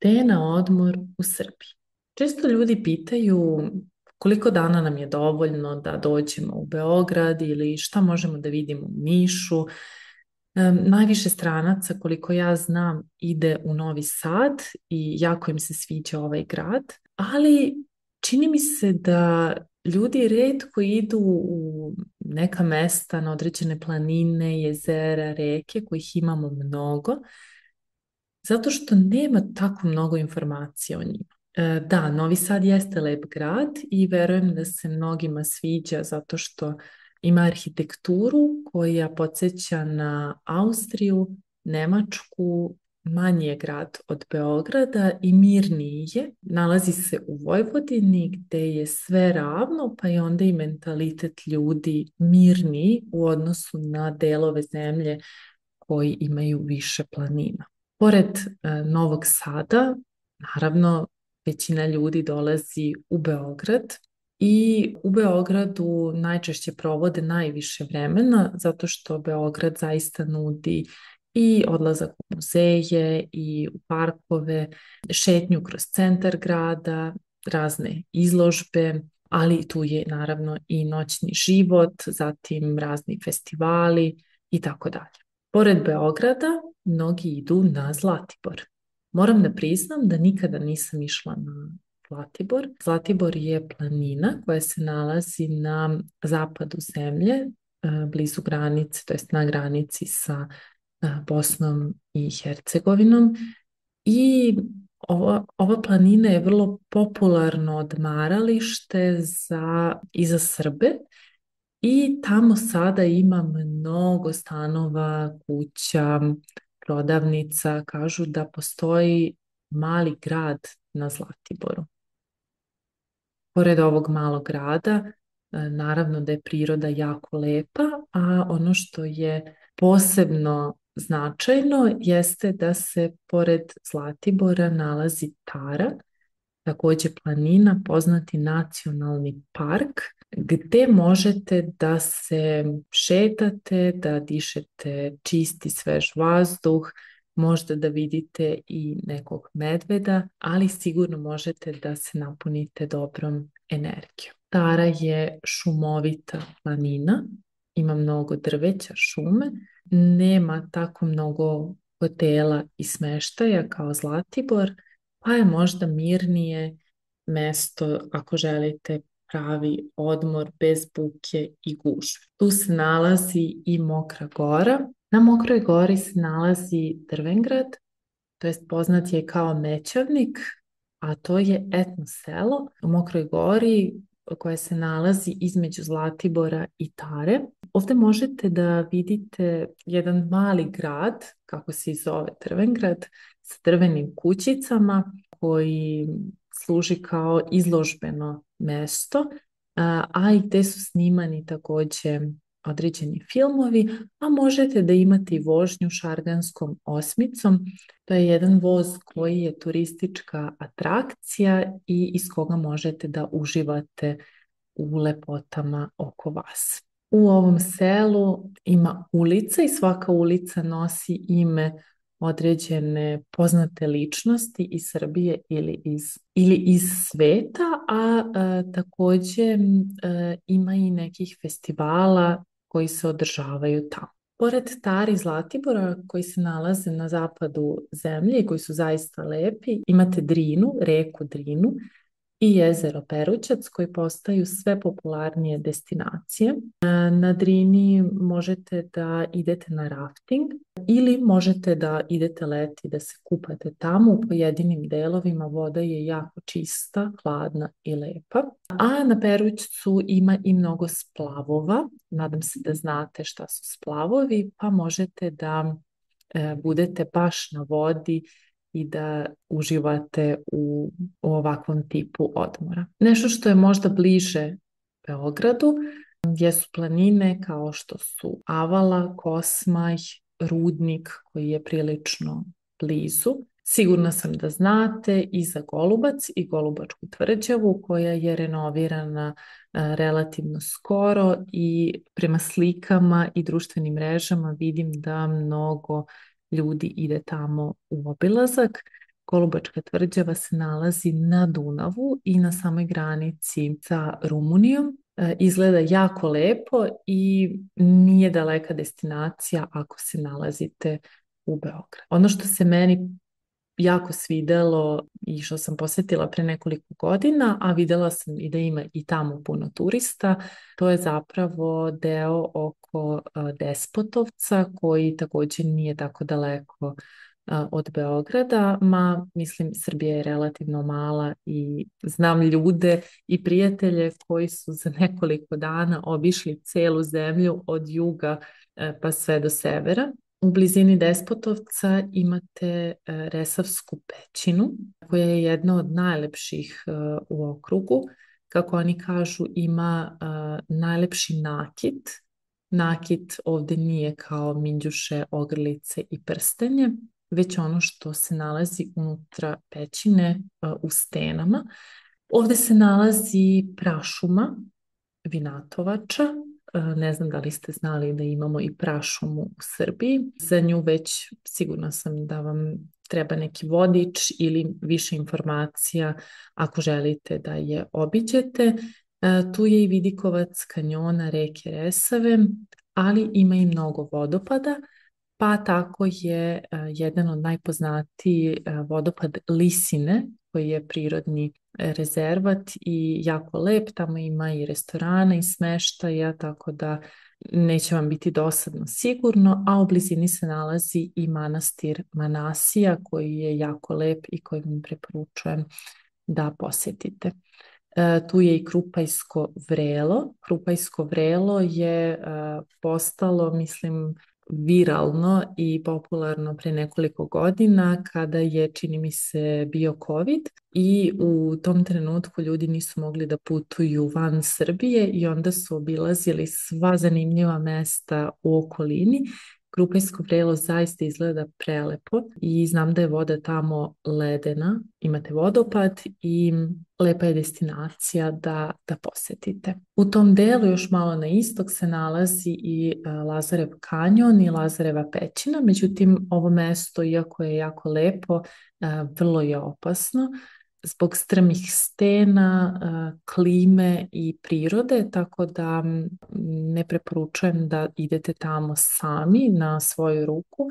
Te na odmor u Srbiji. Često ljudi pitaju koliko dana nam je dovoljno da dođemo u Beograd ili šta možemo da vidimo u Nišu. Najviše stranaca, koliko ja znam, ide u Novi Sad i jako im se sviđa ovaj grad, ali čini mi se da ljudi retko idu u neka mesta na određene planine, jezera, reke, kojih imamo mnogo, zato što nema tako mnogo informacija o njima. Da, Novi Sad jeste lep grad i verujem da se mnogima sviđa zato što ima arhitekturu koja podsjeća na Austriju, Nemačku, manji je grad od Beograda i mirniji je. Nalazi se u Vojvodini gde je sve ravno, pa je onda i mentalitet ljudi mirniji u odnosu na delove zemlje koji imaju više planina. Pored Novog Sada, naravno, većina ljudi dolazi u Beograd i u Beogradu najčešće provode najviše vremena zato što Beograd zaista nudi i odlazak u muzeje i u parkove, šetnju kroz centar grada, razne izložbe, ali tu je naravno i noćni život, zatim razni festivali i tako dalje. Pored Beograda, mnogi idu na Zlatibor. Moram da priznam da nikada nisam išla na Zlatibor. Zlatibor je planina koja se nalazi na zapadu zemlje, blizu granice, to jest na granici sa Bosnom i Hercegovinom. I ova planina je vrlo popularno odmaralište i za Srbe. I tamo sada ima mnogo stanova, kuća, prodavnica. Kažu da postoji mali grad na Zlatiboru. Pored ovog malog grada, naravno da je priroda jako lepa, a ono što je posebno značajno jeste da se pored Zlatibora nalazi Tara, takođe planina, poznati nacionalni park, gde možete da se šetate, da dišete čisti svež vazduh, možda da vidite i nekog medveda, ali sigurno možete da se napunite dobrom energijom. Tara je šumovita planina, ima mnogo drveća, šume, nema tako mnogo hotela i smeštaja kao Zlatibor, pa je možda mirnije mesto ako želite pravi odmor bez buke i gužve. Tu se nalazi i Mokra Gora. Na Mokroj Gori se nalazi Drvengrad, to jest poznat je kao Mećavnik, a to je etno selo u Mokroj Gori koje se nalazi između Zlatibora i Tare. Ovde možete da vidite jedan mali grad, kako se i zove Drvengrad, sa drvenim kućicama koji služi kao izložbeno mesto, a i gde su snimani takođe određeni filmovi, a možete da imate i vožnju Šarganskom osmicom. To je jedan voz koji je turistička atrakcija i iz koga možete da uživate u lepotama oko vas. U ovom selu ima ulica i svaka ulica nosi ime određene poznate ličnosti iz Srbije ili iz sveta, a takođe ima i nekih festivala koji se održavaju tamo. Pored Tare i Zlatibora koji se nalaze na zapadu zemlje i koji su zaista lepi, imate Drinu, reku Drinu i jezero Perućac koji postaju sve popularnije destinacije. Na Drini možete da idete na rafting ili možete da idete leti da se kupate tamo. U pojedinim delovima voda je jako čista, hladna i lepa. A na Perućcu ima i mnogo splavova. Nadam se da znate šta su splavovi, pa možete da budete baš na vodi i da uživate u ovakvom tipu odmora. Nešto što je možda bliže Beogradu jesu planine kao što su Avala, Kosmaj, Rudnik koji je prilično blizu. Sigurna sam da znate i za Golubac i Golubačku tvrđavu koja je renovirana relativno skoro i prema slikama i društvenim mrežama vidim da mnogo ljudi ide tamo u obilazak. Golubačka tvrđava se nalazi na Dunavu i na samoj granici sa Rumunijom. Izgleda jako lepo i nije daleka destinacija ako se nalazite u Beogradu. Ono što se meni jako svidelo i što sam posjetila pre nekoliko godina, a videla sam i da ima i tamo puno turista, to je zapravo deo oko Despotovca koji također nije tako daleko od Beograda, mislim Srbija je relativno mala i znam ljude i prijatelje koji su za nekoliko dana obišli celu zemlju od juga pa sve do severa. U blizini Despotovca imate Resavsku pećinu, koja je jedna od najlepših u okrugu. Kako oni kažu, ima najlepši nakit. Nakit ovdje nije kao minđuše, ogrlice i prstenje, već ono što se nalazi unutra pećine u stenama. Ovdje se nalazi prašuma Vinatovača. Ne znam da li ste znali da imamo i prašumu u Srbiji. Za nju već sigurna sam da vam treba neki vodič ili više informacija ako želite da je obiđete. Tu je i Vidikovac, kanjona, reke Resave, ali ima i mnogo vodopada, pa tako je jedan od najpoznatijih vodopad Lisine, koji je prirodni rezervat i jako lep, tamo ima i restorana i smeštaja, tako da neće vam biti dosadno sigurno, a u blizini se nalazi i manastir Manasija koji je jako lep i koji vam preporučujem da posjetite. Tu je i Krupajsko vrelo. Krupajsko vrelo je postalo, mislim, viralno i popularno pre nekoliko godina kada je, čini mi se, bio COVID i u tom trenutku ljudi nisu mogli da putuju van Srbije i onda su obilazili sva zanimljiva mesta u okolini. Krupajsko vrelo zaista izgleda prelepo i znam da je voda tamo ledena, imate vodopad i lepa je destinacija da posjetite. U tom delu još malo na istok se nalazi i Lazarev kanjon i Lazareva pećina, međutim ovo mesto, iako je jako lepo, vrlo je opasno zbog strmih stena, klime i prirode, tako da ne preporučujem da idete tamo sami na svoju ruku,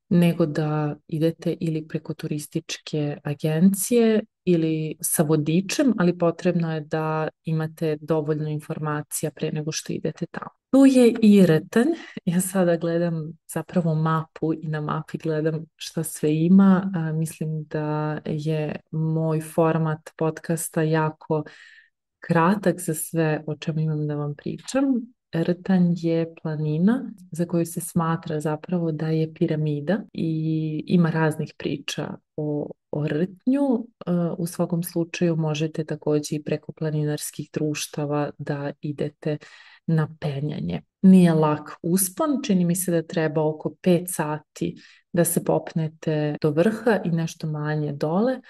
nego da idete ili preko turističke agencije ili sa vodičem, ali potrebno je da imate dovoljno informacija pre nego što idete tamo. Tu je i Rtanj. Ja sada gledam zapravo mapu i na mapi gledam šta sve ima. Mislim da je moj format podcasta jako kratak za sve o čemu imam da vam pričam. Rtanj je planina za koju se smatra zapravo da je piramida i ima raznih priča o Rtnju. U svakom slučaju možete također i preko planinarskih društava da idete na penjanje. Nije lak uspon, čini mi se da treba oko 5 sati da se popnete do vrha i nešto manje dole,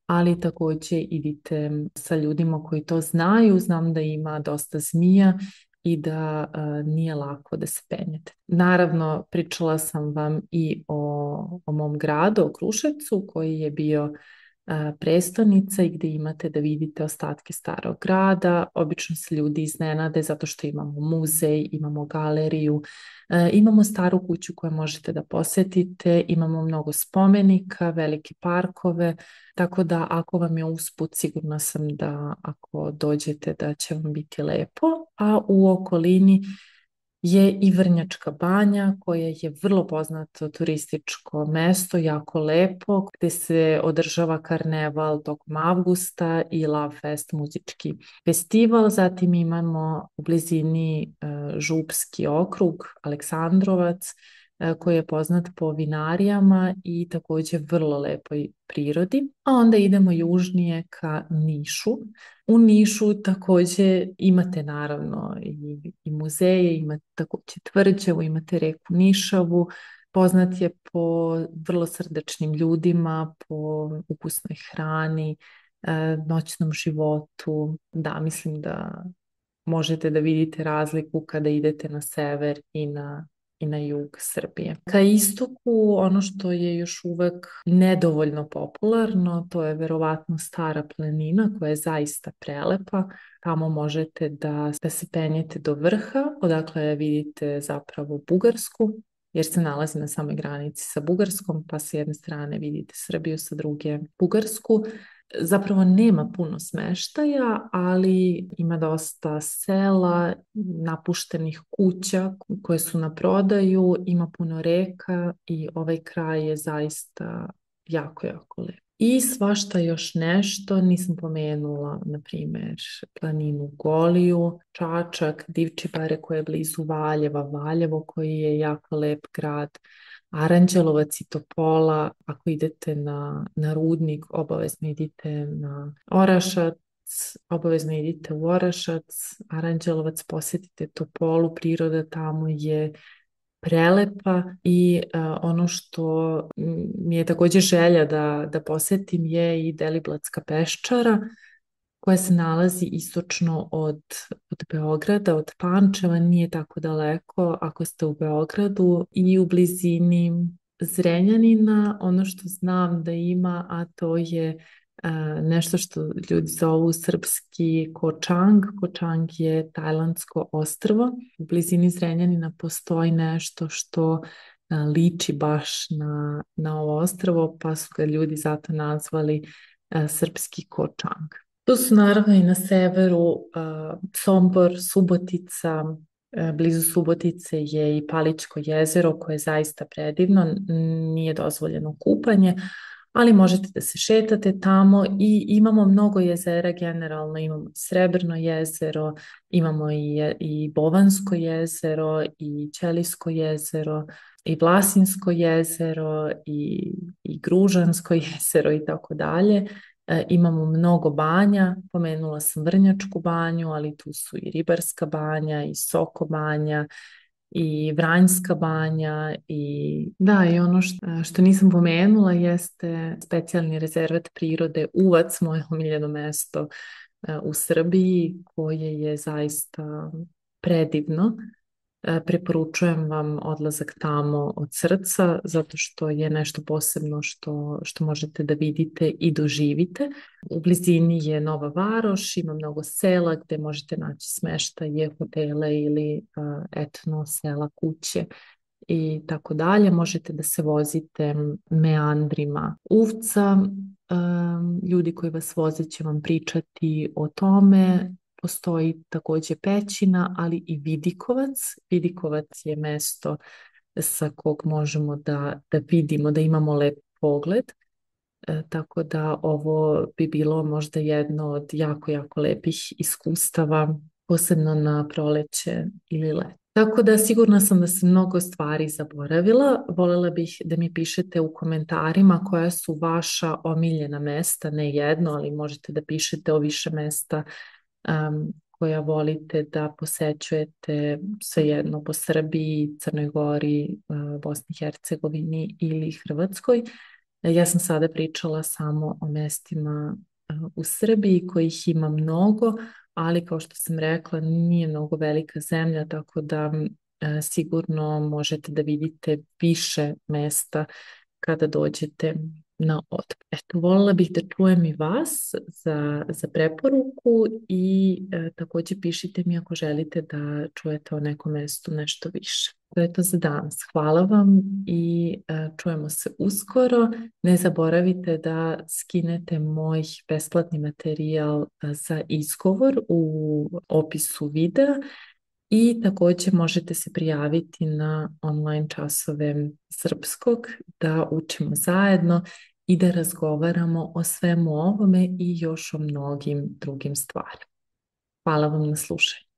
ali također idite sa ljudima koji to znaju. Znam da ima dosta zmija i da nije lako da se penjete. Naravno, pričala sam vam i o mom gradu, o Kruševcu, koji je bio prestonica i gdje imate da vidite ostatke starog grada. Obično se ljudi iznenade zato što imamo muzej, imamo galeriju, imamo staru kuću koju možete da posjetite, imamo mnogo spomenika, velike parkove, tako da ako vam je usput, sigurna sam da ako dođete da će vam biti lepo, a u okolini je i Vrnjačka banja koja je vrlo poznato turističko mesto, jako lepo, gdje se održava karneval tokom avgusta i Love Fest muzički festival. Zatim imamo u blizini Župski okrug, Aleksandrovac, koji je poznat po vinarijama i također vrlo lepoj prirodi. A onda idemo južnije ka Nišu. U Nišu također imate naravno i muzeje, imate također tvrđavu, imate reku Nišavu. Poznat je po vrlo srdačnim ljudima, po ukusnoj hrani, noćnom životu. Da, mislim da možete da vidite razliku kada idete na sever i na i na jug Srbije. Ka istoku, ono što je još uvek nedovoljno popularno, to je verovatno Stara planina koja je zaista prelepa. Tamo možete da se penjete do vrha, odakle vidite zapravo Bugarsku, jer se nalazi na samoj granici sa Bugarskom, pa s jedne strane vidite Srbiju, sa druge Bugarsku. Zapravo nema puno smeštaja, ali ima dosta sela, napuštenih kuća koje su na prodaju, ima puno reka i ovaj kraj je zaista jako, jako lep. I svašta još nešto, nisam pomenula, na primjer, planinu Goliju, Čačak, Divčibare koje je blizu Valjeva, Valjevo koji je jako lep grad, Aranđelovac i Topola. Ako idete na Rudnik, obavezno idite na Orašac, obavezno idite u Orašac, Aranđelovac, posjetite Topolu, priroda tamo je prelepa i ono što mi je također želja da posetim je i Deliblatska peščara koja se nalazi istočno od Beograda, od Pančeva, nije tako daleko ako ste u Beogradu i u blizini Zrenjanina. Ono što znam da ima, a to je nešto što ljudi zovu srpski Kočang. Kočang je tajlandsko ostrvo. U blizini Zrenjanina postoji nešto što liči baš na ovo ostrvo, pa su ga ljudi zato nazvali srpski Kočang. Tu su naravno i na severu Sombor, Subotica, blizu Subotice je i Palićko jezero koje je zaista predivno, nije dozvoljeno kupanje, ali možete da se šetate tamo i imamo mnogo jezera generalno, imamo Srebrno jezero, imamo i Bovansko jezero i Ćelijsko jezero i Vlasinsko jezero i Gružansko jezero i tako dalje. Imamo mnogo banja, pomenula sam Vrnjačku banju, ali tu su i Ribarska banja i Soko banja i Vranjska banja i da, i ono što nisam pomenula jeste specijalni rezervat prirode Uvac, moje omiljeno mesto u Srbiji koje je zaista predivno. Preporučujem vam odlazak tamo od srca zato što je nešto posebno što možete da vidite i doživite. U blizini je Nova Varoš, ima mnogo sela gde možete naći smeštaje, hotele ili etno sela, kuće i tako dalje. Možete da se vozite meandrima Uvca. Ljudi koji vas voze će vam pričati o tome. Postoji takođe Pećina, ali i Vidikovac. Vidikovac je mesto sa kog možemo da vidimo, da imamo lep pogled. Tako da ovo bi bilo možda jedno od jako, jako lepih iskustava, posebno na proleće ili let. Tako da sigurna sam da sam mnogo stvari zaboravila. Volela bih da mi pišete u komentarima koja su vaša omiljena mesta, ne jedno, ali možete da pišete o više mesta koja volite da posećujete, svejedno po Srbiji, Crnoj Gori, Bosni i Hercegovini ili Hrvatskoj. Ja sam sada pričala samo o mestima u Srbiji kojih ima mnogo, ali kao što sam rekla nije mnogo velika zemlja, tako da sigurno možete da vidite više mesta kada dođete na odmor. Eto, voljela bih da čujem i vas za preporuku i takođe pišite mi ako želite da čujete o nekom mestu nešto više. To je to za danas. Hvala vam i čujemo se uskoro. Ne zaboravite da skinete moj besplatni materijal za izgovor u opisu videa i takođe možete se prijaviti na online časove srpskog da učimo zajedno i da razgovaramo o svemu ovome i još o mnogim drugim stvarima. Hvala vam na slušanju.